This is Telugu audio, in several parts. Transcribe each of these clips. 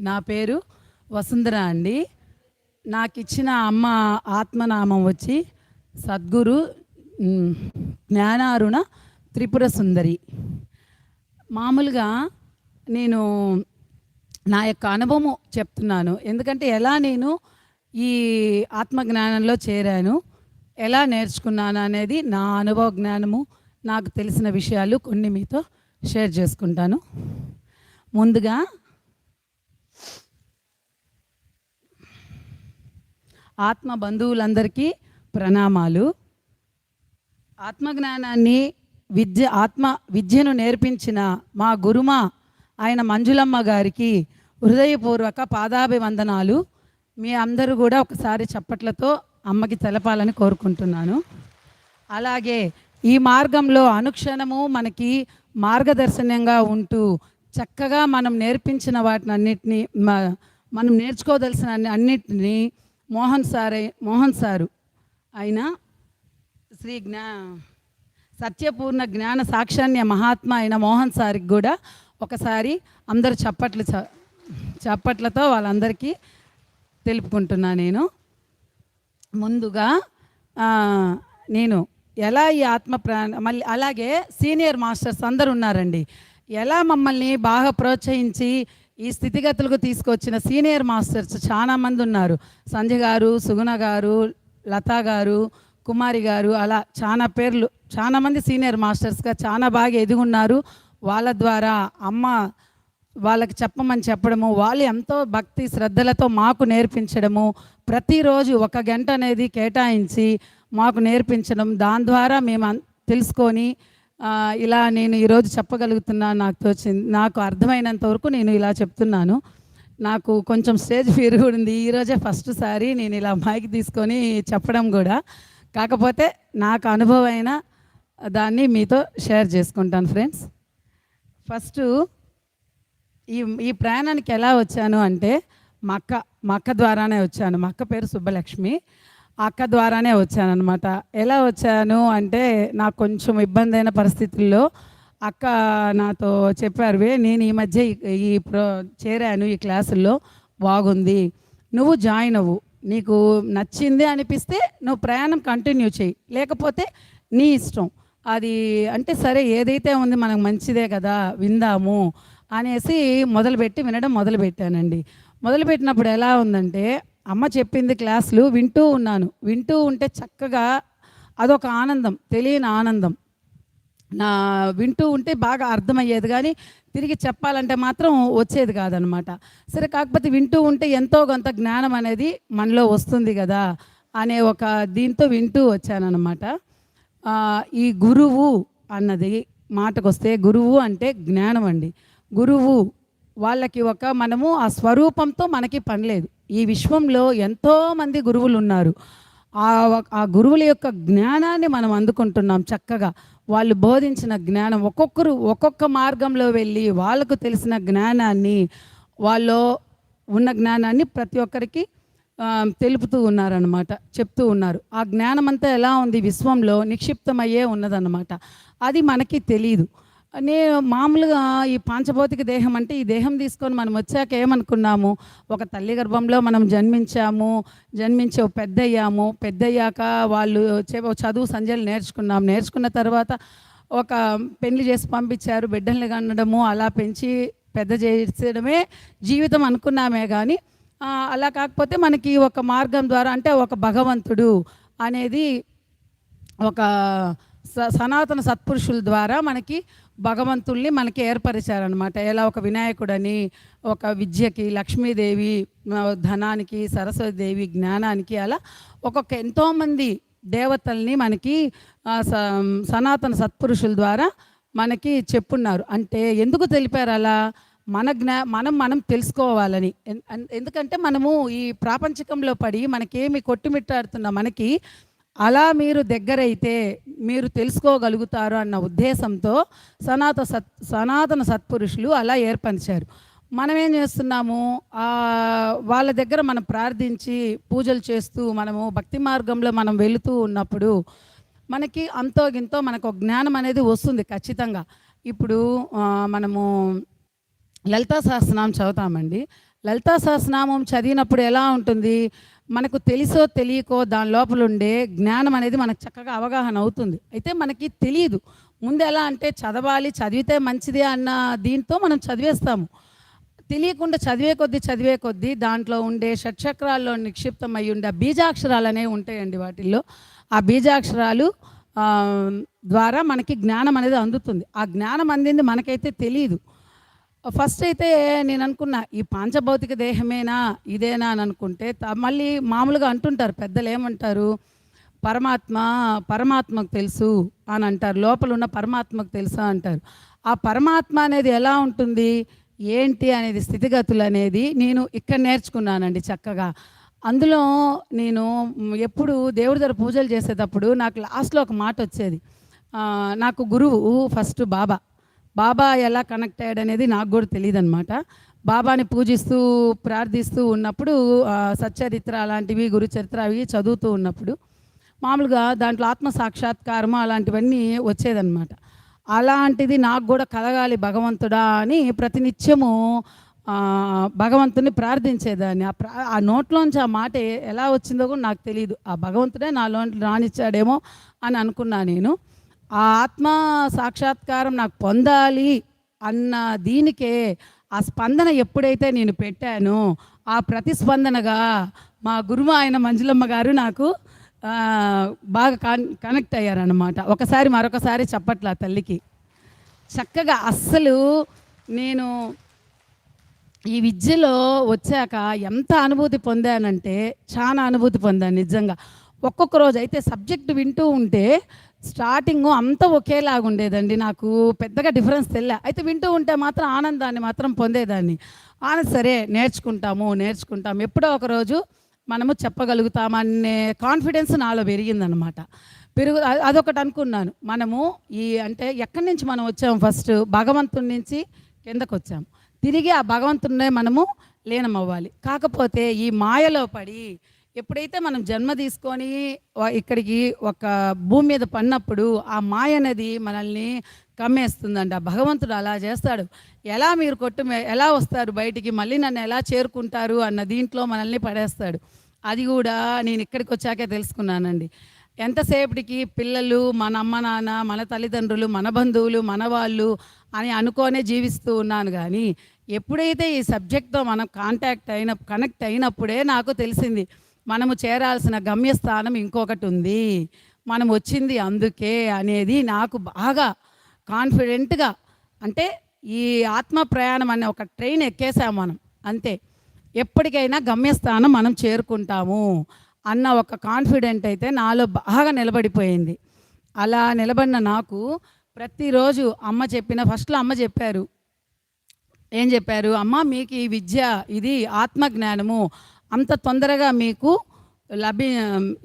నా పేరు వసుంధర అండి. నాకు ఇచ్చిన అమ్మ ఆత్మనామం వచ్చి సద్గురు జ్ఞానారుణ త్రిపుర సుందరి. మామూలుగా నేను నా యొక్క అనుభవము చెప్తున్నాను. ఎందుకంటే ఎలా నేను ఈ ఆత్మజ్ఞానంలో చేరాను, ఎలా నేర్చుకున్నాను అనేది నా అనుభవ జ్ఞానము, నాకు తెలిసిన విషయాలు కొన్ని మీతో షేర్ చేసుకుంటాను. ముందుగా ఆత్మ బంధువులందరికీ ప్రణామాలు. ఆత్మజ్ఞానాన్ని విద్యను నేర్పించిన మా గురుమా ఆయన మంజులమ్మ గారికి హృదయపూర్వక పాదాభివందనాలు. మీ అందరూ కూడా ఒకసారి చప్పట్లతో అమ్మకి తెలపాలని కోరుకుంటున్నాను. అలాగే ఈ మార్గంలో అనుక్షణము మనకి మార్గదర్శనంగా ఉంటూ చక్కగా మనం నేర్పించిన వాటిని అన్నిటినీ మనం నేర్చుకోదలసిన అన్నిటినీ మోహన్ సారు ఆయన శ్రీ సత్యపూర్ణ జ్ఞాన సాక్షాన్య మహాత్మా అయిన మోహన్ సార్కి కూడా ఒకసారి అందరు చప్పట్లతో వాళ్ళందరికీ తెలుపుకుంటున్నా. నేను ముందుగా నేను ఎలా ఈ మళ్ళీ అలాగే సీనియర్ మాస్టర్స్ అందరు ఉన్నారండి. ఎలా మమ్మల్ని బాగా ప్రోత్సహించి ఈ స్థితిగతులకు తీసుకొచ్చిన సీనియర్ మాస్టర్స్ చాలామంది ఉన్నారు. సంజయ్ గారు, సుగుణ గారు, లతా గారు, కుమారి గారు, అలా చాలామంది సీనియర్ మాస్టర్స్గా చాలా బాగా ఎదుగున్నారు. వాళ్ళ ద్వారా అమ్మ వాళ్ళకి చెప్పడము, వాళ్ళు ఎంతో భక్తి శ్రద్ధలతో మాకు నేర్పించడము, ప్రతిరోజు 1 గంట అనేది కేటాయించి మాకు నేర్పించడం, దాని ద్వారా మేము తెలుసుకొని ఇలా నేను ఈరోజు చెప్పగలుగుతున్నాను. నాకు అర్థమైనంత వరకు నేను ఇలా చెప్తున్నాను. నాకు కొంచెం స్టేజ్ ఫియర్ కూడా ఉంది. ఈరోజే ఫస్ట్ సారి నేను ఇలా మైక్ తీసుకొని చెప్పడం కూడా. కాకపోతే నాకు అనుభవమైన దాన్ని మీతో షేర్ చేసుకుంటాను ఫ్రెండ్స్. ఫస్ట్ ఈ ప్రయాణానికి ఎలా వచ్చాను అంటే మా అక్క ద్వారానే వచ్చాను. మా అక్క పేరు సుబ్బలక్ష్మి. అక్క ద్వారానే వచ్చానమాట. ఎలా వచ్చాను అంటే నాకు కొంచెం ఇబ్బంది అయిన పరిస్థితుల్లో అక్క నాతో చెప్పారు, నేను ఈ మధ్య చేరాను ఈ క్లాసుల్లో, బాగుంది, నువ్వు జాయిన్ అవ్వు, నీకు నచ్చింది అనిపిస్తే నువ్వు ప్రయాణం కంటిన్యూ చేయి, లేకపోతే నీ ఇష్టం అది అంటే సరే ఏదైతే ఉంది మనకు మంచిదే కదా విందాము అనేసి వినడం మొదలుపెట్టానండి. మొదలుపెట్టినప్పుడు ఎలా ఉందంటే అమ్మ చెప్పింది క్లాసులు వింటూ ఉంటే చక్కగా అదొక ఆనందం, తెలియని ఆనందం. వింటూ ఉంటే బాగా అర్థమయ్యేది, కానీ తిరిగి చెప్పాలంటే మాత్రం వచ్చేది కాదనమాట. సరే, కాకపోతే వింటూ ఉంటే ఎంతో కొంత జ్ఞానం అనేది మనలో వస్తుంది కదా అనే ఒక దీంతో వింటూ వచ్చానన్నమాట. ఈ గురువు అన్నది మాటకొస్తే గురువు అంటే జ్ఞానం అండి. గురువు వాళ్ళకి మనము ఆ స్వరూపంతో మనకి పని లేదు. ఈ విశ్వంలో ఎంతోమంది గురువులు ఉన్నారు. ఆ గురువుల యొక్క జ్ఞానాన్ని మనం అందుకుంటున్నాం చక్కగా. వాళ్ళు బోధించిన జ్ఞానం, ఒక్కొక్కరు ఒక్కొక్క మార్గంలో వెళ్ళి వాళ్ళకు తెలిసిన జ్ఞానాన్ని, వాళ్ళు ఉన్న జ్ఞానాన్ని ప్రతి ఒక్కరికి తెలుపుతూ ఉన్నారన్నమాట, చెప్తూ ఉన్నారు. ఆ జ్ఞానం అంతా ఎలా ఉంది, విశ్వంలో నిక్షిప్తమయ్యే ఉన్నదన్నమాట. అది మనకి తెలీదు. నేను మామూలుగా ఈ పాంచభౌతిక దేహం అంటే ఈ దేహం తీసుకొని మనం వచ్చాక ఏమనుకున్నాము, ఒక తల్లి గర్భంలో మనం జన్మించి పెద్దయ్యాక వాళ్ళు చదువు సంధ్యలు నేర్చుకున్న తర్వాత ఒక పెళ్లి చేసి పంపించారు, బిడ్డల్ని కనడము, అలా పెంచి పెద్ద చేసేయడమే జీవితం అనుకున్నామే. కానీ అలా కాకపోతే మనకి ఒక మార్గం ద్వారా అంటే ఒక భగవంతుడు అనేది ఒక సనాతన సత్పురుషుల ద్వారా మనకి భగవంతుల్ని మనకి ఏర్పరిచారనమాట. ఎలా ఒక వినాయకుడని, ఒక విద్యకి లక్ష్మీదేవి, ధనానికి సరస్వతీదేవి, జ్ఞానానికి, అలా ఎంతోమంది దేవతల్ని మనకి సనాతన సత్పురుషుల ద్వారా మనకి చెప్పున్నారు. అంటే ఎందుకు తెలిపారు అలా, మనం తెలుసుకోవాలని. ఎందుకంటే మనము ఈ ప్రాపంచికంలో పడి మనకేమి కొట్టుమిట్టాడుతున్నా మనకి అలా మీరు దగ్గరైతే మీరు తెలుసుకోగలుగుతారు అన్న ఉద్దేశంతో సనాతన సత్పురుషులు అలా ఏర్పరిచారు. మనం ఏం చేస్తున్నాము, వాళ్ళ దగ్గర మనం ప్రార్థించి పూజలు చేస్తూ మనము భక్తి మార్గంలో మనం వెళుతూ ఉన్నప్పుడు మనకి అంతో గింతో మనకు జ్ఞానం అనేది వస్తుంది ఖచ్చితంగా. ఇప్పుడు మనము లలితా సహస్రనామం చదువుతామండి. లలితా సహస్రనామం చదివినప్పుడు ఎలా ఉంటుంది, మనకు తెలుసో తెలియకో దాని లోపల ఉండే జ్ఞానం అనేది మనకు చక్కగా అవగాహన అవుతుంది. అయితే మనకి తెలియదు ముందు ఎలా అంటే చదవాలి, చదివితే మంచిది అన్న దీంతో మనం చదివేస్తాము. తెలియకుండా చదివే కొద్దీ దాంట్లో ఉండే షట్చక్రాల్లో నిక్షిప్తమై ఉండే బీజాక్షరాలు అనేవి ఉంటాయండి. వాటిల్లో ఆ బీజాక్షరాలు ద్వారా మనకి జ్ఞానం అనేది అందుతుంది. ఆ జ్ఞానం అందింది మనకైతే తెలియదు. ఫస్ట్ అయితే నేను అనుకున్నా ఈ పాంచభౌతిక దేహమేనా ఇదేనా అని అనుకుంటే, మళ్ళీ మామూలుగా అంటుంటారు పెద్దలు, ఏమంటారు, పరమాత్మకు తెలుసు అని అంటారు, లోపల ఉన్న పరమాత్మకు తెలుసా అంటారు. ఆ పరమాత్మ అనేది ఎలా ఉంటుంది ఏంటి అనేది స్థితిగతులు అనేది నేను ఇక్కడ నేర్చుకున్నానండి చక్కగా. అందులో నేను ఎప్పుడు దేవుడి దగ్గర పూజలు చేసేటప్పుడు నాకు లాస్ట్లో ఒక మాట వచ్చేది. నాకు గురువు ఫస్ట్ బాబా ఎలా కనెక్ట్ అయ్యాడు అనేది నాకు కూడా తెలియదు అనమాట. బాబాని పూజిస్తూ ప్రార్థిస్తూ ఉన్నప్పుడు సచ్చరిత్ర అలాంటివి, గురుచరిత్ర అవి చదువుతూ ఉన్నప్పుడు మామూలుగా దాంట్లో ఆత్మ సాక్షాత్కారము అలాంటివన్నీ వచ్చేదన్నమాట. అలాంటిది నాకు కూడా కలగాలి భగవంతుడా అని ప్రతినిత్యము భగవంతుని ప్రార్థించేదాన్ని. ఆ నోట్లోంచి ఆ మాట ఎలా వచ్చిందో కూడా నాకు తెలియదు. ఆ భగవంతుడే నాలో రానిచ్చాడేమో అని అనుకున్నా నేను. ఆ ఆత్మ సాక్షాత్కారం నాకు పొందాలి అన్న దీనికే ఆ స్పందన ఎప్పుడైతే నేను పెట్టానో ఆ ప్రతిస్పందనగా మా గురువు ఆయన మంజులమ్మ గారు నాకు బాగా కనెక్ట్ అయ్యారనమాట. మరొకసారి చెప్పట్లా తల్లికి చక్కగా. అస్సలు నేను ఈ విద్యలో వచ్చాక ఎంత అనుభూతి పొందానంటే చాలా అనుభూతి పొందాను నిజంగా. ఒక్కొక్క రోజు అయితే సబ్జెక్ట్ వింటూ ఉంటే స్టార్టింగ్ అంతా ఒకేలాగా ఉండేదండి, నాకు పెద్దగా డిఫరెన్స్ తెలియదు. అయితే వింటూ ఉంటే మాత్రం ఆనందాన్ని మాత్రం పొందేదాన్ని. సరే నేర్చుకుంటాం ఎప్పుడో ఒకరోజు మనము చెప్పగలుగుతామనే కాన్ఫిడెన్స్ నాలో పెరిగిందనమాట. అదొకటి అనుకున్నాను. మనము అంటే ఎక్కడి నుంచి మనం వచ్చాము, ఫస్ట్ భగవంతుడి నుంచి కిందకు వచ్చాము, తిరిగి ఆ భగవంతుడినే మనము లీనమవ్వాలి. కాకపోతే ఈ మాయలో పడి ఎప్పుడైతే మనం జన్మ తీసుకొని ఇక్కడికి ఒక భూమి మీద పడినప్పుడు ఆ మాయ అనేది మనల్ని కమ్మేస్తుందండి. ఆ భగవంతుడు అలా చేస్తాడు. ఎలా మీరు ఎలా వస్తారు బయటికి, మళ్ళీ నన్ను ఎలా చేరుకుంటారు అన్న దీంట్లో మనల్ని పడేస్తాడు. అది కూడా నేను ఇక్కడికి వచ్చాకే తెలుసుకున్నానండి. ఎంతసేపటికి పిల్లలు, మన అమ్మ నాన్న, మన తల్లిదండ్రులు, మన బంధువులు, మన వాళ్ళు అని అనుకోనే జీవిస్తూ ఉన్నాను. కానీ ఎప్పుడైతే ఈ సబ్జెక్ట్తో మనం కనెక్ట్ అయినప్పుడే నాకు తెలిసింది మనము చేరాల్సిన గమ్యస్థానం ఇంకొకటి ఉంది, మనం వచ్చింది అందుకే అనేది నాకు బాగా కాన్ఫిడెంట్గా. అంటే ఈ ఆత్మ ప్రయాణం అనే ఒక ట్రైన్ ఎక్కేసాము మనం, అంతే, ఎప్పటికైనా గమ్యస్థానం మనం చేరుకుంటాము అన్న ఒక కాన్ఫిడెంట్ అయితే నాలో బాగా నిలబడిపోయింది. అలా నిలబడిన నాకు ప్రతిరోజు ఫస్ట్లో అమ్మ చెప్పారు, ఏం చెప్పారు, అమ్మ మీకు ఈ విద్య, ఇది ఆత్మజ్ఞానము అంత తొందరగా మీకు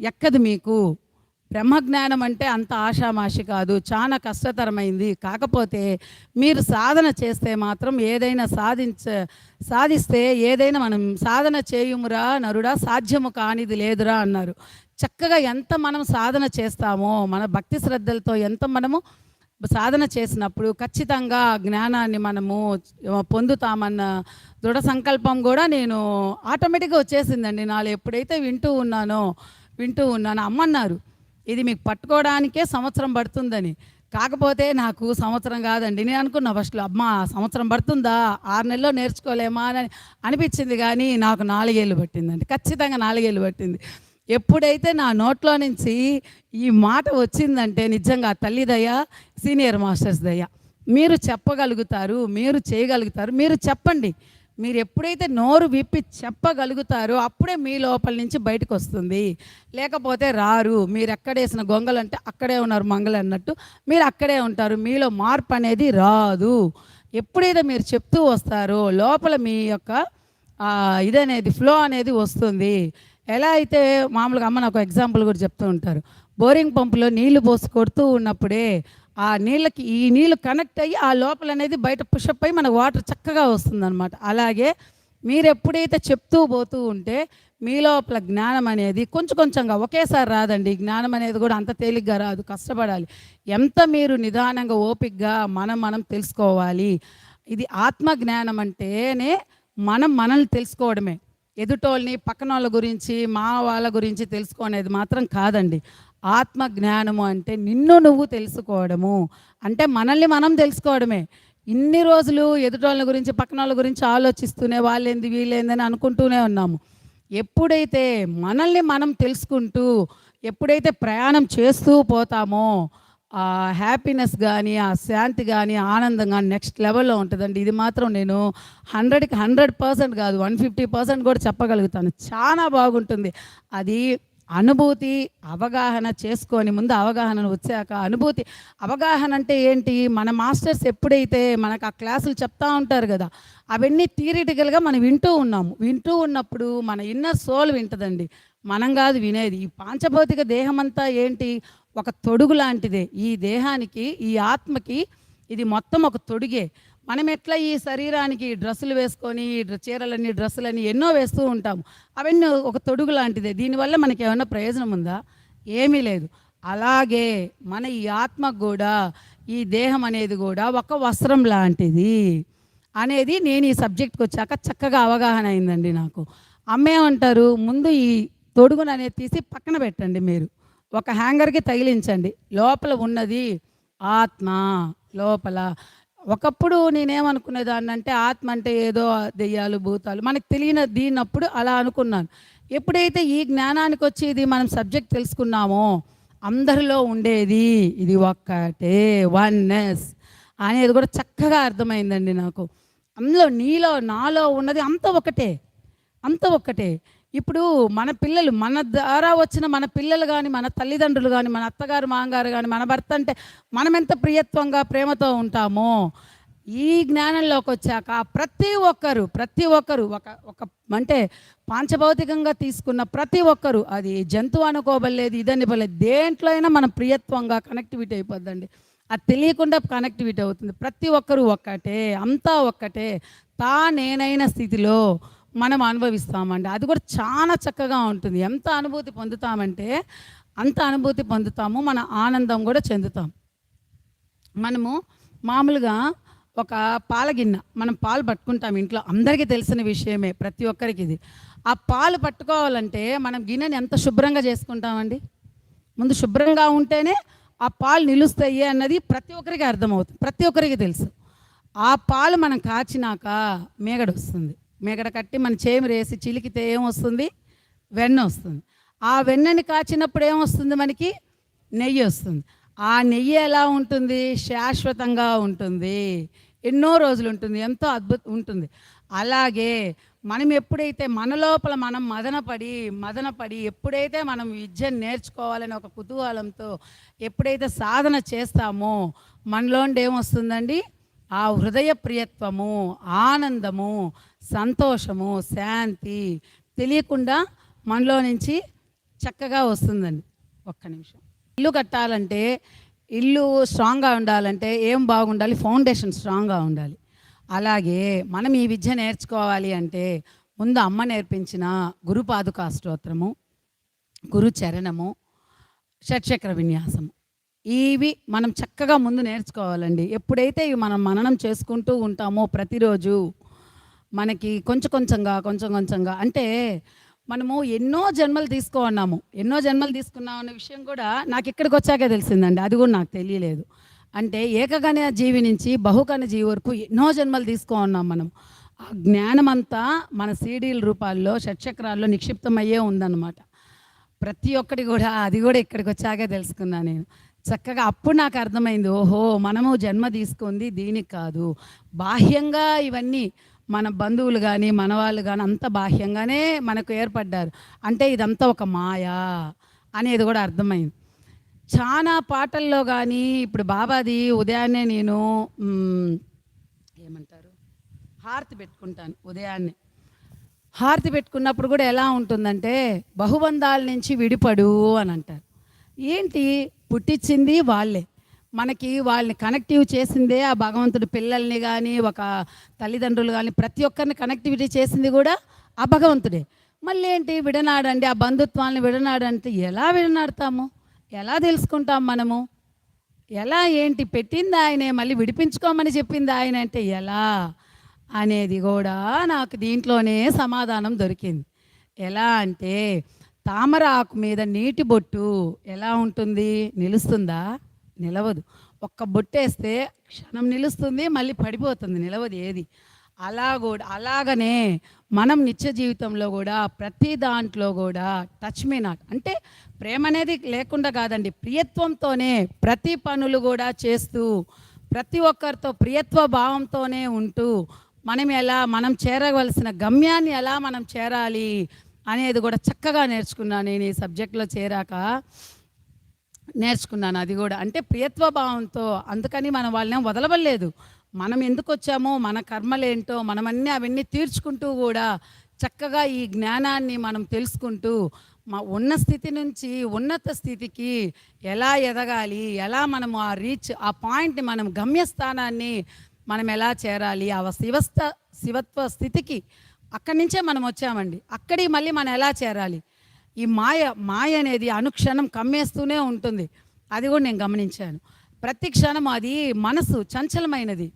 ఎక్కదు, మీకు బ్రహ్మజ్ఞానం అంటే అంత ఆషామాషి కాదు, చాలా కష్టతరమైంది. కాకపోతే మీరు సాధన చేస్తే మాత్రం ఏదైనా సాధిస్తే ఏదైనా మనం సాధన చేయుమురా నరుడా, సాధ్యము కానిది లేదురా అన్నారు. చక్కగా ఎంత మనం సాధన చేస్తామో, మన భక్తి శ్రద్ధలతో ఎంత మనము సాధన చేసినప్పుడు ఖచ్చితంగా జ్ఞానాన్ని మనము పొందుతామన్న దృఢ సంకల్పం కూడా నేను ఆటోమేటిక్గా వచ్చేసిందండి నాలో. ఎప్పుడైతే వింటూ ఉన్నానో అమ్మన్నారు, ఇది మీకు పట్టుకోవడానికే సంవత్సరం పడుతుందని. కాకపోతే నాకు సంవత్సరం కాదండి, నేను అనుకున్నా ఫస్ట్లో, అమ్మ సంవత్సరం పడుతుందా, 6 నెలల్లో నేర్చుకోలేమా అని అనిపించింది. కానీ నాకు 4 ఏళ్ళు పట్టిందండి, ఖచ్చితంగా 4 ఏళ్ళు పట్టింది. ఎప్పుడైతే నా నోట్లో నుంచి ఈ మాట వచ్చిందంటే నిజంగా తల్లి దయ, సీనియర్ మాస్టర్స్ దయ. మీరు చెప్పగలుగుతారు, మీరు చేయగలుగుతారు, మీరు చెప్పండి. మీరు ఎప్పుడైతే నోరు విప్పి చెప్పగలుగుతారో అప్పుడే మీ లోపల నుంచి బయటకు వస్తుంది, లేకపోతే రారు. మీరు ఎక్కడేసిన గొంగలు అంటే అక్కడే ఉన్నారు మంగళ అన్నట్టు మీరు అక్కడే ఉంటారు, మీలో మార్పు అనేది రాదు. ఎప్పుడైతే మీరు చెప్తూ వస్తారో లోపల మీ యొక్క ఇదనేది ఫ్లో అనేది వస్తుంది. ఎలా అయితే మామూలుగా అమ్మ నాకు ఎగ్జాంపుల్ కూడా చెప్తూ ఉంటారు, బోరింగ్ పంపులో నీళ్లు పోసి కొడుతూ ఉన్నప్పుడే ఆ నీళ్ళకి ఈ నీళ్ళు కనెక్ట్ అయ్యి ఆ లోపల అనేది బయట పుషప్ అయ్యి మనకు వాటర్ చక్కగా వస్తుందన్నమాట. అలాగే మీరు ఎప్పుడైతే చెప్తూ పోతూ ఉంటే మీ లోపల జ్ఞానం అనేది కొంచెంగా ఒకేసారి రాదండి. జ్ఞానం అనేది కూడా అంత తేలిగ్గా రాదు, కష్టపడాలి. ఎంత మీరు నిదానంగా ఓపికగా మనం తెలుసుకోవాలి. ఇది ఆత్మ జ్ఞానం అంటేనే మనల్ని తెలుసుకోవడమే. ఎదుటోళ్ళని పక్కన వాళ్ళ గురించి మా వాళ్ళ గురించి తెలుసుకునేది మాత్రం కాదండి. ఆత్మ జ్ఞానము అంటే నిన్ను నువ్వు తెలుసుకోవడము, అంటే మనల్ని మనం తెలుసుకోవడమే. ఇన్ని రోజులు ఎదుటోళ్ళ గురించి పక్కన వాళ్ళ గురించి ఆలోచిస్తూనే వాళ్ళేంది వీళ్ళేందని అనుకుంటూనే ఉన్నాము. ఎప్పుడైతే మనల్ని మనం తెలుసుకుంటూ ఎప్పుడైతే ప్రయాణం చేస్తూ పోతామో ఆ హ్యాపీనెస్ కానీ ఆ శాంతి కానీ ఆనందం కానీ నెక్స్ట్ లెవెల్లో ఉంటుందండి. ఇది మాత్రం నేను 100కి 100% కాదు 150% కూడా చెప్పగలుగుతాను. చాలా బాగుంటుంది అది. అనుభూతి అవగాహన చేసుకొని ముందు అవగాహన వచ్చాక అనుభూతి. అవగాహన అంటే ఏంటి, మన మాస్టర్స్ ఎప్పుడైతే మనకు ఆ క్లాసులు చెప్తా ఉంటారు కదా, అవన్నీ థియరిటికల్గా మనం వింటూ ఉన్నాము. వింటూ ఉన్నప్పుడు మన ఇన్నర్ సోల్ వింటదండి, మనం కాదు వినేది. ఈ పాంచభౌతిక దేహం అంతా ఏంటి, ఒక తొడుగు లాంటిదే. ఈ దేహానికి ఈ ఆత్మకి ఇది మొత్తం ఒక తొడుగే. మనం ఎట్లా ఈ శరీరానికి డ్రెస్సులు వేసుకొని చీరలని డ్రెస్సులని ఎన్నో వేస్తూ ఉంటాము, అవన్నీ ఒక తొడుగు లాంటిదే. దీనివల్ల మనకి ఏమైనా ప్రయోజనం ఉందా? ఏమీ లేదు. అలాగే మన ఈ ఆత్మకు కూడా ఈ దేహం అనేది కూడా ఒక వస్త్రం లాంటిది అనేది నేను ఈ సబ్జెక్ట్కి వచ్చాక చక్కగా అవగాహన అయిందండి నాకు. అమ్మేమంటారు, ముందు ఈ తొడుగును అనేది తీసి పక్కన పెట్టండి, మీరు ఒక హ్యాంగర్కి తగిలించండి. లోపల ఉన్నది ఆత్మ. లోపల ఒకప్పుడు నేనేమనుకునేదాన్ని అంటే ఆత్మ అంటే ఏదో దెయ్యాలు భూతాలు మనకు తెలియని దీనప్పుడు అలా అనుకున్నాను. ఎప్పుడైతే ఈ జ్ఞానానికి వచ్చి ఇది మనం సబ్జెక్ట్ తెలుసుకున్నామో అందరిలో ఉండేది ఇది ఒక్కటే వన్నెస్ అనేది కూడా చక్కగా అర్థమైందండి నాకు. అందులో నీలో నాలో ఉన్నది అంత ఒకటే, అంత ఒక్కటే. ఇప్పుడు మన పిల్లలు, మన ద్వారా వచ్చిన మన పిల్లలు కానీ మన తల్లిదండ్రులు కానీ మన అత్తగారు మామగారు కానీ మన భర్త అంటే మనం ఎంత ప్రియత్వంగా ప్రేమతో ఉంటామో ఈ జ్ఞానంలోకి వచ్చాక ప్రతి ఒక్కరు ఒక ఒక అంటే పాంచభౌతికంగా తీసుకున్న ప్రతి ఒక్కరు, అది జంతువు అనుకోబడలేదు ఇదని పర్లేదు, దేంట్లో అయినా మనం ప్రియత్వంగా కనెక్టివిటీ అయిపోద్దండి. అది తెలియకుండా కనెక్టివిటీ అవుతుంది. ప్రతి ఒక్కరు ఒక్కటే, అంతా ఒక్కటే, నేనైన స్థితిలో మనం అనుభవిస్తామండి. అది కూడా చాలా చక్కగా ఉంటుంది. ఎంత అనుభూతి పొందుతామంటే అంత అనుభూతి పొందుతాము, మన ఆనందం కూడా చెందుతాం. మనము మామూలుగా ఒక పాలగిన్నె మనం పాలు పట్టుకుంటాం ఇంట్లో, అందరికీ తెలిసిన విషయమే, ప్రతి ఒక్కరికి ఇది. ఆ పాలు పట్టుకోవాలంటే మనం గిన్నెని ఎంత శుభ్రంగా చేసుకుంటామండి. ముందు శుభ్రంగా ఉంటేనే ఆ పాలు నిలుస్తాయి అన్నది ప్రతి ఒక్కరికి అర్థమవుతుంది, ప్రతి ఒక్కరికి తెలుసు. ఆ పాలు మనం కాచినాక మేగడ వస్తుంది. మేగడ కట్టి మన చేమి వేసి చిలికితే ఏమొస్తుంది, వెన్న వస్తుంది. ఆ వెన్నని కాచినప్పుడు ఏమొస్తుంది, మనకి నెయ్యి వస్తుంది. ఆ నెయ్యి ఎలా ఉంటుంది, శాశ్వతంగా ఉంటుంది, ఎన్నో రోజులు ఉంటుంది, ఎంతో అద్భుతం ఉంటుంది. అలాగే మనం ఎప్పుడైతే మన లోపల మనం మదనపడి ఎప్పుడైతే మనం విద్యను నేర్చుకోవాలని ఒక కుతూహలంతో ఎప్పుడైతే సాధన చేస్తామో మనలోండి ఏమొస్తుందండి, ఆ హృదయ ప్రియత్వము, ఆనందము, సంతోషము, శాంతి తెలియకుండా మనలో నుంచి చక్కగా వస్తుందండి. ఒక్క నిమిషం. ఇల్లు కట్టాలంటే, ఇల్లు స్ట్రాంగ్గా ఉండాలంటే ఏం బాగుండాలి, ఫౌండేషన్ స్ట్రాంగ్గా ఉండాలి. అలాగే మనం ఈ విద్య నేర్చుకోవాలి అంటే ముందు అమ్మ నేర్పించిన గురుపాదుకా స్తోత్రము, గురు చరణము, షట్చక్ర విన్యాసము, ఇవి మనం చక్కగా ముందు నేర్చుకోవాలండి. ఎప్పుడైతే ఇవి మనం మననం చేసుకుంటూ ఉంటామో ప్రతిరోజు మనకి కొంచెం కొంచెంగా అంటే మనము ఎన్నో జన్మలు తీసుకున్నాం అనే విషయం కూడా నాకు ఇక్కడికి వచ్చాకే తెలిసిందండి. అది కూడా నాకు తెలియలేదు. అంటే ఏకగణ జీవి నుంచి బహుకణ జీవి వరకు ఎన్నో జన్మలు ఉన్నాం మనం. ఆ జ్ఞానం అంతా మన సీడీల రూపాల్లో షట్చక్రాల్లో నిక్షిప్తమయ్యే ఉందన్నమాట. ప్రతి ఒక్కటి కూడా అది కూడా ఇక్కడికి వచ్చాకే తెలుసుకున్నాను నేను చక్కగా. అప్పుడు నాకు అర్థమైంది, ఓహో మనము జన్మ తీసుకుంది దీనికి కాదు, బాహ్యంగా ఇవన్నీ మన బంధువులు కానీ మన వాళ్ళు కానీ అంత బాహ్యంగానే మనకు ఏర్పడ్డారు, అంటే ఇదంతా ఒక మాయా అనేది కూడా అర్థమైంది. చాలా పాటల్లో కానీ ఇప్పుడు బాబాది ఉదయాన్నే నేను ఏమంటారు హారతి పెట్టుకుంటాను. ఉదయాన్నే హారతి పెట్టుకున్నప్పుడు కూడా ఎలా ఉంటుందంటే బహుబంధాల నుంచి విడిపడు అని అంటారు. ఏంటి, పుట్టించింది వాళ్ళే, మనకి వాళ్ళని కనెక్టివ్ చేసిందే ఆ భగవంతుడు. పిల్లల్ని కానీ ఒక తల్లిదండ్రులు కానీ ప్రతి ఒక్కరిని కనెక్టివిటీ చేసింది కూడా ఆ భగవంతుడే. మళ్ళీ ఏంటి విడనాడండి, ఆ బంధుత్వాన్ని విడనాడంటే ఎలా విడనాడతాము, ఎలా తెలుసుకుంటాం మనము, ఎలా ఏంటి, పెట్టింది ఆయనే, మళ్ళీ విడిపించుకోమని చెప్పింది ఆయన అంటే ఎలా అనేది కూడా నాకు దీంట్లోనే సమాధానం దొరికింది. ఎలా అంటే తామర ఆకు మీద నీటి బొట్టు ఎలా ఉంటుంది? నిలుస్తుందా? నిలవదు. ఒక్క బొట్టేస్తే క్షణం నిలుస్తుంది, మళ్ళీ పడిపోతుంది, నిలవదు ఏది. అలాగనే మనం నిత్య జీవితంలో కూడా ప్రతి దాంట్లో కూడా టచ్ మీ నాట్ అంటే ప్రేమ అనేది లేకుండా కాదండి, ప్రియత్వంతోనే ప్రతి పనులు కూడా చేస్తూ ప్రతి ఒక్కరితో ప్రియత్వ భావంతోనే ఉంటూ మనం చేరవలసిన గమ్యాన్ని ఎలా మనం చేరాలి అనేది కూడా చక్కగా నేర్చుకున్నాను. నేను ఈ సబ్జెక్ట్లో చేరాక నేర్చుకున్నాను. అది కూడా అంటే ప్రియత్వ భావంతో. అందుకని మనం వాళ్ళని వదలవలేదు. మనం ఎందుకు వచ్చామో, మన కర్మలేంటో అవన్నీ తీర్చుకుంటూ కూడా చక్కగా ఈ జ్ఞానాన్ని మనం తెలుసుకుంటూ ఉన్న స్థితి నుంచి ఉన్నత స్థితికి ఎలా ఎదగాలి, ఎలా మనం ఆ పాయింట్ని మనం గమ్యస్థానాన్ని మనం ఎలా చేరాలి, ఆ శివత్వ స్థితికి అక్కడి నుంచే మనం వచ్చామండి. అక్కడికి మళ్ళీ మనం ఎలా చేరాలి? ఈ మాయ అనేది అనుక్షణం కమ్మేస్తూనే ఉంటుంది. అది కూడా నేను గమనించాను. ప్రతి క్షణం అది మనసు చంచలమైనది,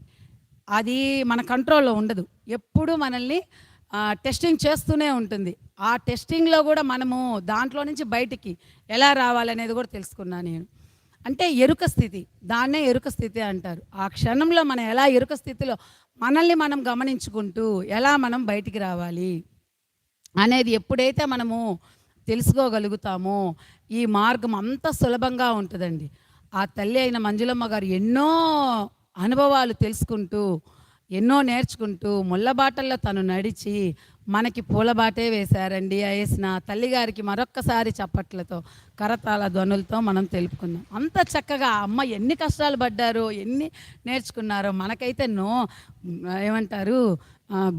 అది మన కంట్రోల్లో ఉండదు. ఎప్పుడు మనల్ని టెస్టింగ్ చేస్తూనే ఉంటుంది. ఆ టెస్టింగ్లో కూడా మనము దాంట్లో నుంచి బయటికి ఎలా రావాలనేది కూడా తెలుసుకున్నాను నేను. అంటే ఎరుక స్థితి, దాన్నే ఎరుక స్థితి అంటారు. ఆ క్షణంలో మనం ఎలా ఎరుక స్థితిలో మనల్ని మనం గమనించుకుంటూ ఎలా మనం బయటికి రావాలి అనేది ఎప్పుడైతే మనము తెలుసుకోగలుగుతామో ఈ మార్గం అంత సులభంగా ఉంటుందండి. ఆ తల్లి అయిన మంజులమ్మ గారు ఎన్నో అనుభవాలు తెలుసుకుంటూ ఎన్నో నేర్చుకుంటూ ముళ్ళబాటల్లో తను నడిచి మనకి పూలబాటే వేశారండి. వేసిన తల్లిగారికి మరొక్కసారి చప్పట్లతో కరతాళ ధ్వనులతో మనం తెలుపుకుందాం. అంత చక్కగా అమ్మ ఎన్ని కష్టాలు పడ్డారో, ఎన్ని నేర్చుకున్నారో. మనకైతే ఏమంటారు,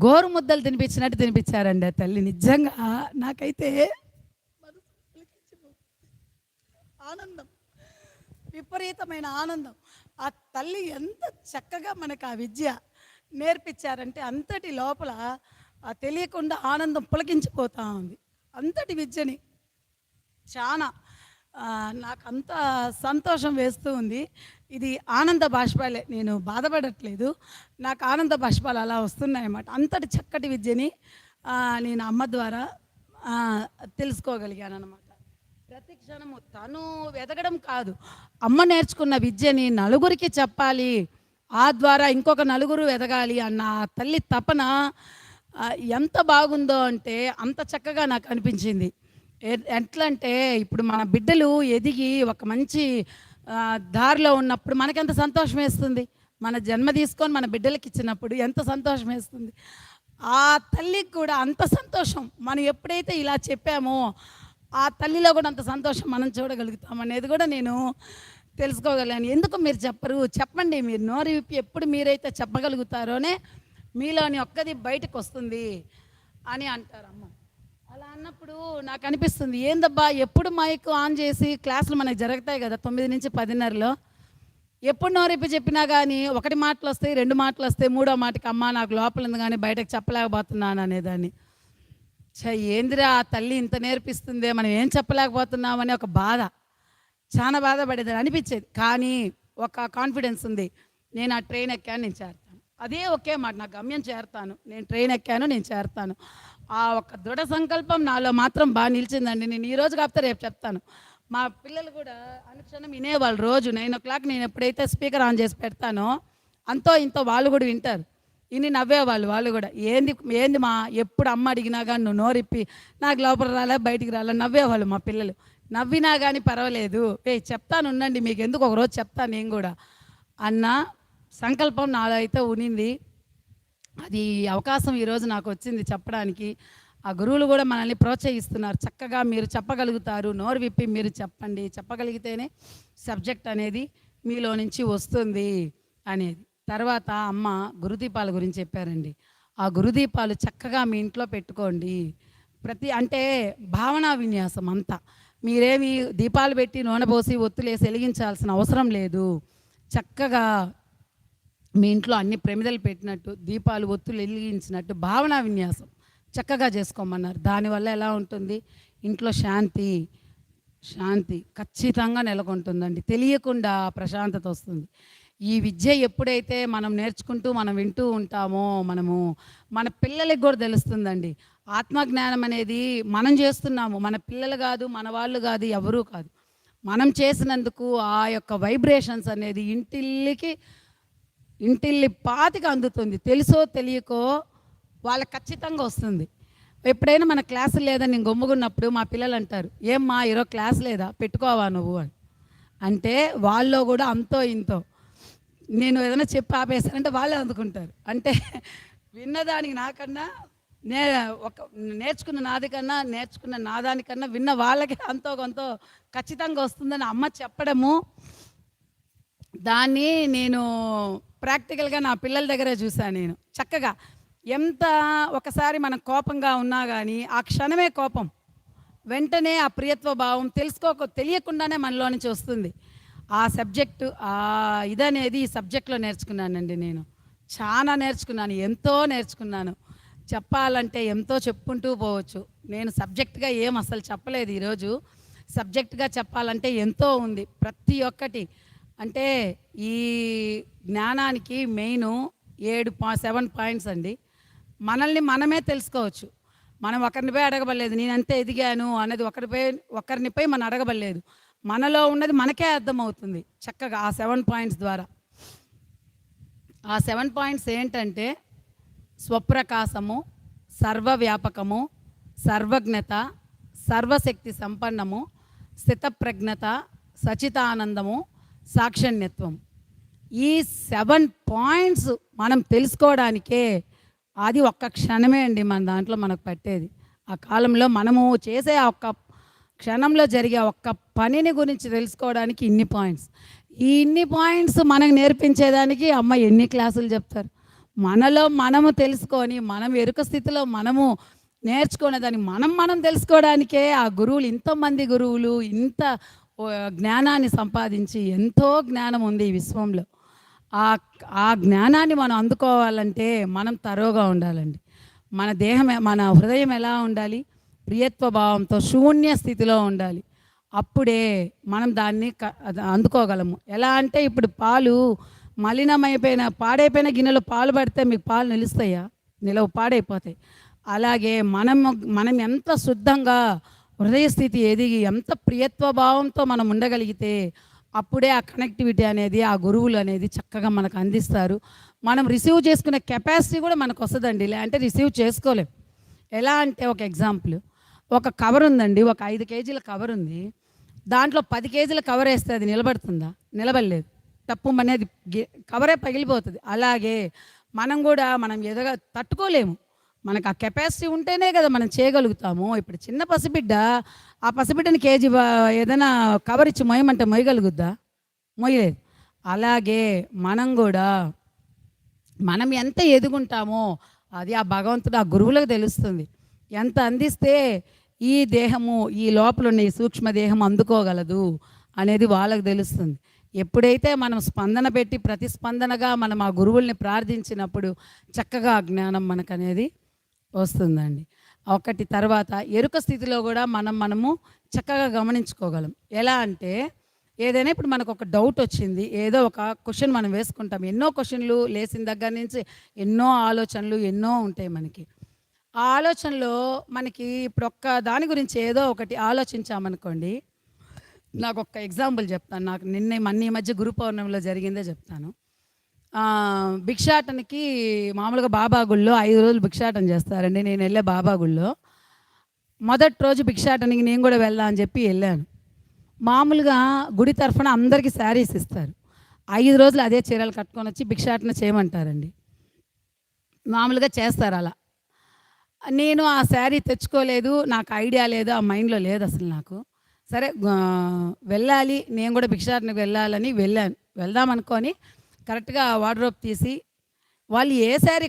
గోరు ముద్దలు తినిపించినట్టు తినిపించారండి ఆ తల్లి. నిజంగా నాకైతే ఆనందం, విపరీతమైన ఆనందం. ఆ తల్లి ఎంత చక్కగా మనకు ఆ విద్య నేర్పించారంటే అంతటి లోపల తెలియకుండా ఆనందం పులకించిపోతూ ఉంది. అంతటి విద్యని చాలా నాకు అంత సంతోషం వేస్తూ ఉంది. ఇది ఆనంద బాష్పాలే, నేను బాధపడట్లేదు, నాకు ఆనంద బాష్పాలు అలా వస్తున్నాయన్నమాట. అంతటి చక్కటి విద్యని నేను అమ్మ ద్వారా తెలుసుకోగలిగాను అన్నమాట. ప్రతి క్షణము తను ఎదగడం కాదు, అమ్మ నేర్చుకున్న విద్యని నలుగురికి చెప్పాలి, ఆ ద్వారా ఇంకొక నలుగురు ఎదగాలి అన్న తల్లి తపన ఎంత బాగుందో అంటే అంత చక్కగా నాకు అనిపించింది. ఎట్లా అంటే ఇప్పుడు మన బిడ్డలు ఎదిగి ఒక మంచి దారిలో ఉన్నప్పుడు మనకెంత సంతోషం వేస్తుంది. మన జన్మ తీసుకొని మన బిడ్డలకి ఇచ్చినప్పుడు ఎంత సంతోషం వేస్తుంది. ఆ తల్లికి కూడా అంత సంతోషం మనం ఎప్పుడైతే ఇలా చెప్పామో ఆ తల్లిలో కూడా అంత సంతోషం మనం చూడగలుగుతాం అనేది కూడా నేను తెలుసుకోగలను. ఎందుకు మీరు చెప్పరు? చెప్పండి. మీరు నోరు విప్పి ఎప్పుడు మీరైతే చెప్పగలుగుతారోనే మీలోని ఒక్కది బయటకు వస్తుంది అని అంటారు అమ్మ. అలా అన్నప్పుడు నాకు అనిపిస్తుంది, ఏందబ్బా ఎప్పుడు మైక్ ఆన్ చేసి క్లాసులు మనకు జరుగుతాయి కదా 9 నుంచి 10:30లో, ఎప్పుడు నోరిప్పి చెప్పినా కానీ ఒకటి మాటలు వస్తాయి, 2 మాటలు వస్తాయి, 3వ మాటకి అమ్మ నాకు లోపల ఉంది కానీ బయటకు చెప్పలేకపోతున్నాను అనేదాన్ని. ఏందిరా ఆ తల్లి ఇంత నేర్పిస్తుందే, మనం ఏం చెప్పలేకపోతున్నామని ఒక బాధ, చాలా బాధపడేది అనిపించేది. కానీ ఒక కాన్ఫిడెన్స్ ఉంది, నేను ఆ ట్రైన్ ఎక్కాను, నేను చేరుతాను. అదే ఒకే మాట, నా గమ్యం చేరుతాను, నేను ట్రైన్ ఎక్కాను, నేను చేరుతాను. ఆ ఒక దృఢ సంకల్పం నాలో మాత్రం బాగా నిలిచిందండి. నేను ఈరోజు కాకపోతే రేపు చెప్తాను. మా పిల్లలు కూడా అనుక్షణం వినేవాళ్ళు. రోజు 9 o'clock నేను ఎప్పుడైతే స్పీకర్ ఆన్ చేసి పెడతానో అంతో ఇంతో వాళ్ళు కూడా వింటారు. ఇన్ని నవ్వేవాళ్ళు వాళ్ళు కూడా. ఏంది మా ఎప్పుడు అమ్మ అడిగినా కానీ నువ్వు నోరిప్పి నాకు లోపల రాలే బయటికి రాలే నవ్వేవాళ్ళు మా పిల్లలు. నవ్వినా కానీ పర్వాలేదు, చెప్తాను ఉండండి, మీకు ఎందుకు ఒకరోజు చెప్తాను నేను కూడా అన్న సంకల్పం నాలో అయితే ఉనింది. అది అవకాశం ఈరోజు నాకు వచ్చింది చెప్పడానికి. ఆ గురువులు కూడా మనల్ని ప్రోత్సహిస్తున్నారు, చక్కగా మీరు చెప్పగలుగుతారు, నోరు విప్పి మీరు చెప్పండి, చెప్పగలిగితేనే సబ్జెక్ట్ అనేది మీలో నుంచి వస్తుంది అనేది. తర్వాత అమ్మ గురుదీపాల గురించి చెప్పారండి. ఆ గురుదీపాలు చక్కగా మీ ఇంట్లో పెట్టుకోండి. అంటే భావనా విన్యాసం అంతా, మీరేమి దీపాలు పెట్టి నూనె పోసి ఒత్తులేసి వెలిగించాల్సిన అవసరం లేదు. చక్కగా మీ ఇంట్లో అన్ని ప్రమిదలు పెట్టినట్టు దీపాలు ఒత్తులు వెలిగించినట్టు భావనా విన్యాసం చక్కగా చేసుకోమన్నారు. దానివల్ల ఎలా ఉంటుంది, ఇంట్లో శాంతి ఖచ్చితంగా నెలకొంటుందండి. తెలియకుండా ప్రశాంతత వస్తుంది. ఈ విద్య ఎప్పుడైతే మనం నేర్చుకుంటూ మనం వింటూ ఉంటామో మన పిల్లలకి కూడా తెలుస్తుందండి. ఆత్మజ్ఞానం అనేది మనం చేస్తున్నాము. మన పిల్లలు కాదు, మన వాళ్ళు కాదు, ఎవరూ కాదు. మనం చేసినందుకు ఆ యొక్క వైబ్రేషన్స్ అనేది ఇంటిల్లి పాతికి అందుతుంది. తెలుసో తెలియకో వాళ్ళకి ఖచ్చితంగా వస్తుంది. ఎప్పుడైనా మన క్లాసులు లేదని నేను గమ్ముగున్నప్పుడు మా పిల్లలు అంటారు, ఏమ్మా ఈరోజు క్లాస్ లేదా, పెట్టుకోవా నువ్వు అని. అంటే వాళ్ళలో కూడా అంతో ఇంతో నేను ఏదైనా చెప్పి ఆపేసానంటే వాళ్ళే అందుకుంటారు. అంటే విన్నదానికి నాకన్నా నే ఒక నేర్చుకున్న నాదికన్నా నేర్చుకున్న నాదానికన్నా విన్న వాళ్ళకి అంతో కొంతో ఖచ్చితంగా వస్తుందని అమ్మ చెప్పడము, దాన్ని నేను ప్రాక్టికల్గా నా పిల్లల దగ్గరే చూశాను. నేను చక్కగా ఎంత ఒకసారి మనం కోపంగా ఉన్నా కానీ ఆ క్షణమే కోపం వెంటనే ఆ ప్రియత్వ భావం తెలియకుండానే మనలో నుంచి వస్తుంది. ఆ సబ్జెక్టు ఇదనేది ఈ సబ్జెక్ట్లో నేర్చుకున్నానండి. నేను చాలా నేర్చుకున్నాను, ఎంతో నేర్చుకున్నాను. చెప్పాలంటే ఎంతో చెప్పుకుంటూ పోవచ్చు. నేను సబ్జెక్ట్గా ఏం అసలు చెప్పలేదు. ఈరోజు సబ్జెక్ట్గా చెప్పాలంటే ఎంతో ఉంది. ప్రతి ఒక్కటి అంటే ఈ జ్ఞానానికి మెయిన్ 7 పాయింట్స్ అండి. మనల్ని మనమే తెలుసుకోవచ్చు. మనం ఒకరినిపై అడగబడలేదు, నేనంతే ఎదిగాను అనేది ఒకరినిపై మనం అడగబడలేదు. మనలో ఉన్నది మనకే అర్థమవుతుంది చక్కగా ఆ 7 పాయింట్స్ ద్వారా. ఆ 7 పాయింట్స్ ఏంటంటే స్వప్రకాశము, సర్వవ్యాపకము, సర్వజ్ఞత, సర్వశక్తి సంపన్నము, స్థితప్రజ్ఞత, సచితానందము, సాక్షణ్యత్వం. ఈ 7 పాయింట్స్ మనం తెలుసుకోవడానికే అది ఒక్క క్షణమే అండి మన దాంట్లో మనకు పట్టేది. ఆ కాలంలో మనము చేసే ఆ ఒక్క క్షణంలో జరిగే ఒక్క పనిని గురించి తెలుసుకోవడానికి ఇన్ని పాయింట్స్. ఈ ఇన్ని పాయింట్స్ మనకు నేర్పించేదానికి అమ్మ ఎన్ని క్లాసులు చెప్తారు. మనలో మనము తెలుసుకొని మనం ఎరుక స్థితిలో మనము నేర్చుకునే దాన్ని మనం తెలుసుకోవడానికే ఆ గురువులు, ఇంతమంది గురువులు ఇంత జ్ఞానాన్ని సంపాదించి ఎంతో జ్ఞానం ఉంది ఈ విశ్వంలో. ఆ జ్ఞానాన్ని మనం అందుకోవాలంటే మనం తరోగా ఉండాలండి. మన దేహం, మన హృదయం ఎలా ఉండాలి? ప్రియత్వ భావంతో శూన్య స్థితిలో ఉండాలి. అప్పుడే మనం దాన్ని అందుకోగలము. ఎలా అంటే ఇప్పుడు పాలు పాడైపోయిన గిన్నెలో పాలు పడితే మీకు పాలు నిలుస్తాయా? పాడైపోతాయి. అలాగే మనం ఎంత శుద్ధంగా హృదయ స్థితి ఎదిగి ఎంత ప్రియత్వ భావంతో మనం ఉండగలిగితే అప్పుడే ఆ కనెక్టివిటీ అనేది, ఆ గురువులు అనేది చక్కగా మనకు అందిస్తారు. మనం రిసీవ్ చేసుకునే కెపాసిటీ కూడా మనకు వస్తుందండి. లేదంటే రిసీవ్ చేసుకోలేం. ఎలా అంటే ఒక ఎగ్జాంపుల్, ఒక కవర్ ఉందండి, ఒక 5 కేజీల కవర్ ఉంది. దాంట్లో 10 కేజీల కవర్ వేస్తే అది నిలబడుతుందా? నిలబడలేదు. తప్పు అనేది కవరే పగిలిపోతుంది. అలాగే మనం తట్టుకోలేము. మనకు ఆ కెపాసిటీ ఉంటేనే కదా మనం చేయగలుగుతాము. ఇప్పుడు చిన్న పసిబిడ్డ, ఆ పసిబిడ్డని కేజీ ఏదైనా కవర్ ఇచ్చి మొయ్యమంటే మొయ్యగలుగుద్దా? మొయ్యలేదు. అలాగే మనం ఎంత ఎదుగుంటామో అది ఆ భగవంతుడు, ఆ గురువులకు తెలుస్తుంది. ఎంత అందిస్తే ఈ దేహము, ఈ లోపల ఉన్న ఈ సూక్ష్మదేహం అందుకోగలదు అనేది వాళ్ళకు తెలుస్తుంది. ఎప్పుడైతే మనం స్పందన పెట్టి ప్రతిస్పందనగా మనం ఆ గురువుల్ని ప్రార్థించినప్పుడు చక్కగా జ్ఞానం మనకనేది వస్తుందండి. ఒకటి తర్వాత ఎరుక స్థితిలో కూడా మనము చక్కగా గమనించుకోగలం. ఎలా అంటే ఏదైనా ఇప్పుడు మనకు ఒక డౌట్ వచ్చింది, ఏదో ఒక క్వశ్చన్ మనం వేసుకుంటాం. ఎన్నో క్వశ్చన్లు లేచిన దగ్గర నుంచి ఎన్నో ఆలోచనలు ఎన్నో ఉంటాయి మనకి. ఆ ఆలోచనలో మనకి ఇప్పుడు ఒక్క దాని గురించి ఏదో ఒకటి ఆలోచించామనుకోండి. నాకు ఒక్క ఎగ్జాంపుల్ చెప్తాను. నాకు ఈ మధ్య గురు పౌర్ణమిలో జరిగిందే చెప్తాను. భిక్షాటనకి మామూలుగా బాబా గుళ్ళో 5 రోజులు భిక్షాటన చేస్తారండి. నేను వెళ్ళే బాబా గుళ్ళో మొదటి రోజు భిక్షాటనకి నేను కూడా వెళ్దాం అని చెప్పి వెళ్ళాను. మామూలుగా గుడి తరఫున అందరికీ శారీస్ ఇస్తారు. 5 రోజులు అదే చీరలు కట్టుకొని వచ్చి భిక్షాటన చేయమంటారండి. మామూలుగా చేస్తారు అలా. నేను ఆ శారీ తెచ్చుకోలేదు, నాకు ఐడియా లేదు, ఆ మైండ్లో లేదు అసలు నాకు. సరే వెళ్ళాలి, నేను కూడా భిక్షాటనకి వెళ్ళాలని వెళ్దాం అనుకొని కరెక్ట్గా వార్డ్రోబ్ తీసి వాళ్ళు ఏ శారీ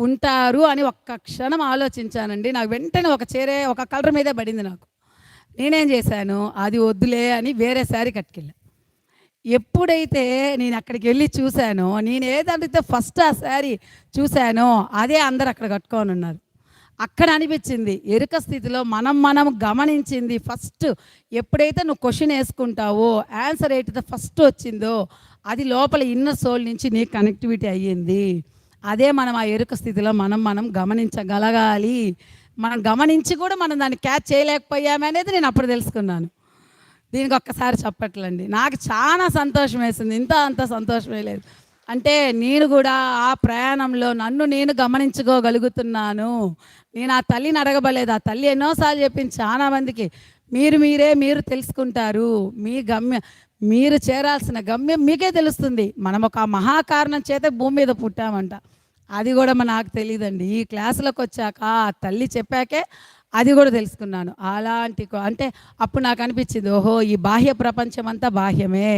ఉంటారు అని ఒక్క క్షణం ఆలోచించానండి. నాకు వెంటనే ఒక కలర్ మీదే పడింది నాకు. నేనేం చేశాను, అది వద్దులే అని వేరే శారీ కట్టుకెళ్ళా. ఎప్పుడైతే నేను అక్కడికి వెళ్ళి చూశానో, నేను ఏదంటే ఫస్ట్ ఆ శారీ చూశానో అదే అందరు అక్కడ కట్టుకొని ఉన్నారు. అక్కడ అనిపించింది ఎరుక స్థితిలో మనం గమనించింది ఫస్ట్. ఎప్పుడైతే నువ్వు క్వశ్చన్ వేసుకుంటావో ఆన్సర్ ఏంటిదో ఫస్ట్ వచ్చిందో అది లోపల ఇన్నర్ సోల్ నుంచి నీ కనెక్టివిటీ అయ్యింది. అదే మనం ఆ ఎరుక స్థితిలో మనం గమనించగలగాలి. మనం గమనించి కూడా మనం దాన్ని క్యాచ్ చేయలేకపోయామనేది నేను అప్పుడు తెలుసుకున్నాను. దీనికి ఒక్కసారి చెప్పట్లండి. నాకు చాలా సంతోషం వేసింది. అంత సంతోషమే లేదు. అంటే నేను కూడా ఆ ప్రయాణంలో నన్ను నేను గమనించుకోగలుగుతున్నాను. నేను ఆ తల్లిని అడగబలేదు. ఆ తల్లి ఎన్నోసార్లు చెప్పింది చాలా మందికి, మీరు తెలుసుకుంటారు. మీ గమ్యం, మీరు చేరాల్సిన గమ్యం మీకే తెలుస్తుంది. మనం ఒక మహాకారణం చేత భూమి మీద పుట్టామంట. అది కూడా నాకు తెలియదండి. ఈ క్లాసులకు వచ్చాక ఆ తల్లి చెప్పాకే అది కూడా తెలుసుకున్నాను. అలాంటి అంటే అప్పుడు నాకు అనిపించింది, ఓహో ఈ బాహ్య ప్రపంచం అంతా బాహ్యమే.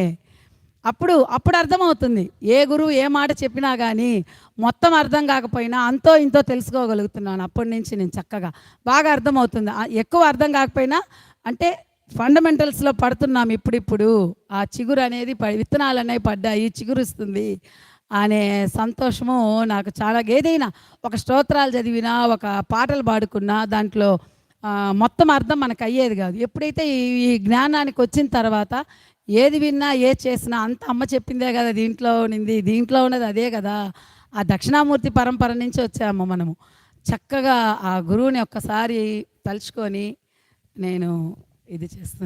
అప్పుడు అర్థమవుతుంది. ఏ గురువు ఏ మాట చెప్పినా కానీ మొత్తం అర్థం కాకపోయినా అంతో ఇంతో తెలుసుకోగలుగుతున్నాను. అప్పటి నుంచి నేను చక్కగా బాగా అర్థమవుతుంది. ఎక్కువ అర్థం కాకపోయినా అంటే ఫండమెంటల్స్లో పడుతున్నాం. ఇప్పుడిప్పుడు ఆ చిగురు అనేది విత్తనాలు అనేవి పడ్డాయి, చిగురుస్తుంది అనే సంతోషము నాకు చాలా. ఏదైనా ఒక స్తోత్రాలు చదివినా, ఒక పాటలు పాడుకున్నా దాంట్లో మొత్తం అర్థం మనకు అయ్యేది కాదు. ఎప్పుడైతే ఈ జ్ఞానానికి వచ్చిన తర్వాత ఏది విన్నా ఏది చేసినా అంత అమ్మ చెప్పిందే కదా, దీంట్లో ఉన్నది అదే కదా. ఆ దక్షిణామూర్తి పరంపర నుంచి వచ్చాము మనము. చక్కగా ఆ గురువుని ఒక్కసారి తలుచుకొని నేను ఇది చేస్తున్నాను.